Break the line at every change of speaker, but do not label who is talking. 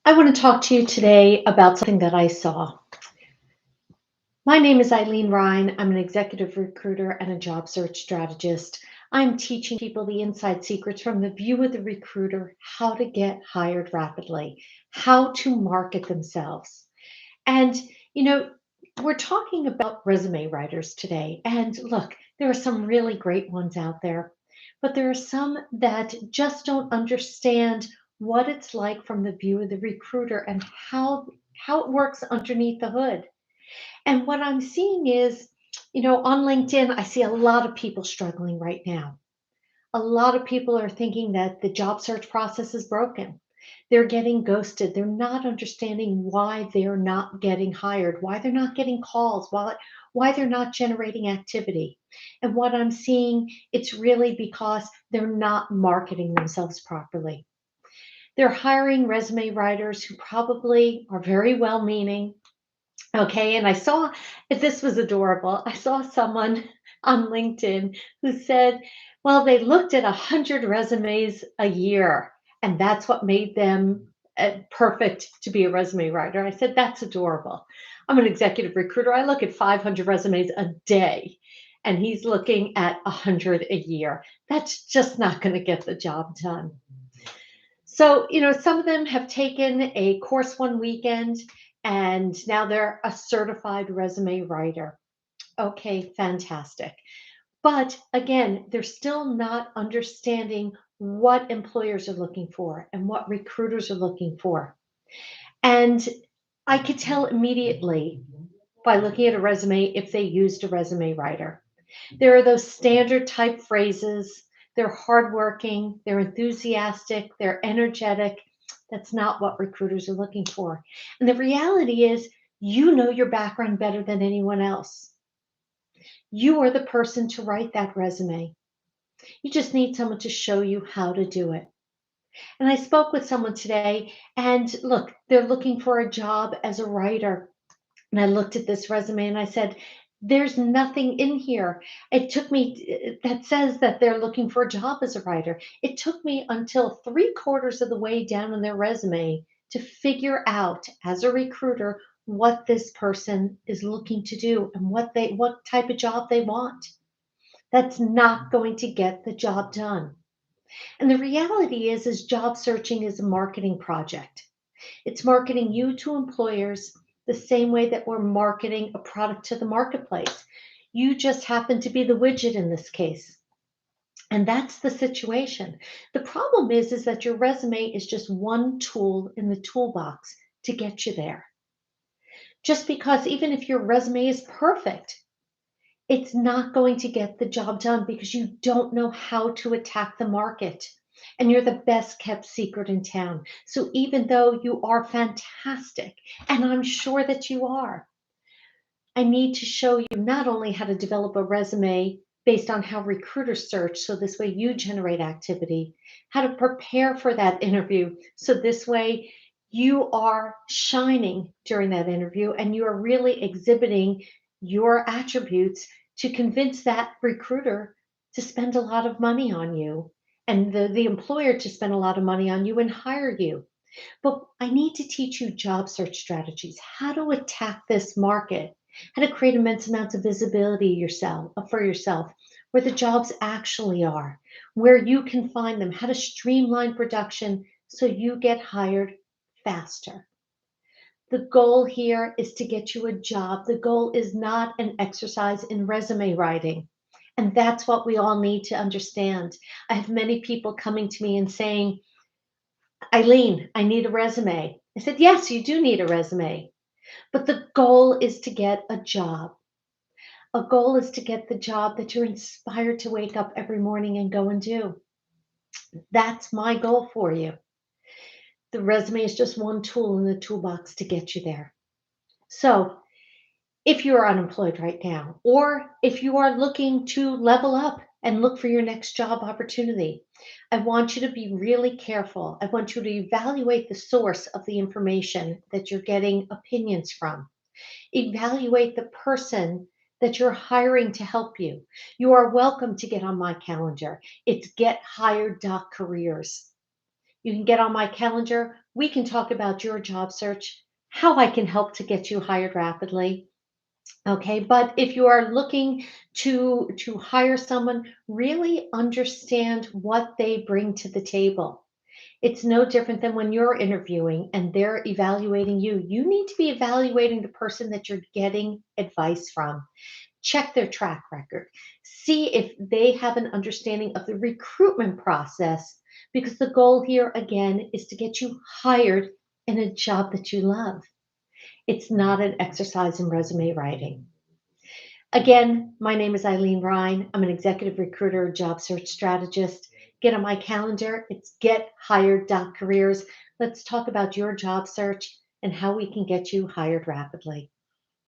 I want to talk to you today about something that I saw. My name is REIN. I'm an executive recruiter and a job search strategist. I'm teaching people the inside secrets from the view of the recruiter, how to get hired rapidly, how to market themselves. And, you know, we're talking about resume writers today. And look, there are some really great ones out there, but there are some that just don't understand what it's like from the view of the recruiter and how it works underneath the hood. And what I'm seeing is, on LinkedIn, I see a lot of people struggling right now. A lot of people are thinking that the job search process is broken. They're getting ghosted. They're not understanding why they're not getting hired, why they're not getting calls, why they're not generating activity. And what I'm seeing, it's really because they're not marketing themselves properly. They're hiring resume writers who probably are very well meaning. Okay, and I saw this was adorable. I saw someone on LinkedIn who said, well, they looked at 100 resumes a year, and that's what made them perfect to be a resume writer. I said, that's adorable. I'm an executive recruiter. I look at 500 resumes a day, and he's looking at 100 a year. That's just not going to get the job done. So, some of them have taken a course one weekend and now they're a certified resume writer. Okay, fantastic. But again, they're still not understanding what employers are looking for and what recruiters are looking for. And I could tell immediately by looking at a resume if they used a resume writer. There are those standard type phrases. They're hardworking, they're enthusiastic, they're energetic. That's not what recruiters are looking for. And the reality is, you know your background better than anyone else. You are the person to write that resume. You just need someone to show you how to do it. And I spoke with someone today, and look, they're looking for a job as a writer. And I looked at this resume and I said, there's nothing in here. It took me, that says that they're looking for a job as a writer. It took me until three-quarters of the way down in their resume to figure out as a recruiter what this person is looking to do and what type of job they want. That's not going to get the job done. And the reality is job searching is a marketing project. It's marketing you to employers the same way that we're marketing a product to the marketplace. You just happen to be the widget in this case. And that's the situation. The problem is that your resume is just one tool in the toolbox to get you there. Just because even if your resume is perfect, it's not going to get the job done because you don't know how to attack the market. And you're the best kept secret in town. So even though you are fantastic, and I'm sure that you are, I need to show you not only how to develop a resume based on how recruiters search, so this way you generate activity, how to prepare for that interview, so this way you are shining during that interview and you are really exhibiting your attributes to convince that recruiter to spend a lot of money on you and the employer to spend a lot of money on you and hire you. But I need to teach you job search strategies, how to attack this market, how to create immense amounts of visibility for yourself, where the jobs actually are, where you can find them, how to streamline production so you get hired faster. The goal here is to get you a job. The goal is not an exercise in resume writing. And that's what we all need to understand. I have many people coming to me and saying, ILENE, I need a resume. I said, yes, you do need a resume, but the goal is to get a job. A goal is to get the job that you're inspired to wake up every morning and go and do. That's my goal for you. The resume is just one tool in the toolbox to get you there. So if you're unemployed right now, or if you are looking to level up and look for your next job opportunity, I want you to be really careful. I want you to evaluate the source of the information that you're getting opinions from. Evaluate the person that you're hiring to help you. You are welcome to get on my calendar. It's gethired.careers. You can get on my calendar, We can talk about your job search, how I can help to get you hired rapidly. Okay, but if you are looking to hire someone, really understand what they bring to the table. It's no different than when you're interviewing and they're evaluating you. You need to be evaluating the person that you're getting advice from. Check their track record. See if they have an understanding of the recruitment process, because the goal here again is to get you hired in a job that you love. It's not an exercise in resume writing. Again, my name is Eileen Ryan. I'm an executive recruiter, job search strategist. Get on my calendar. It's gethired.careers. Let's talk about your job search and how we can get you hired rapidly.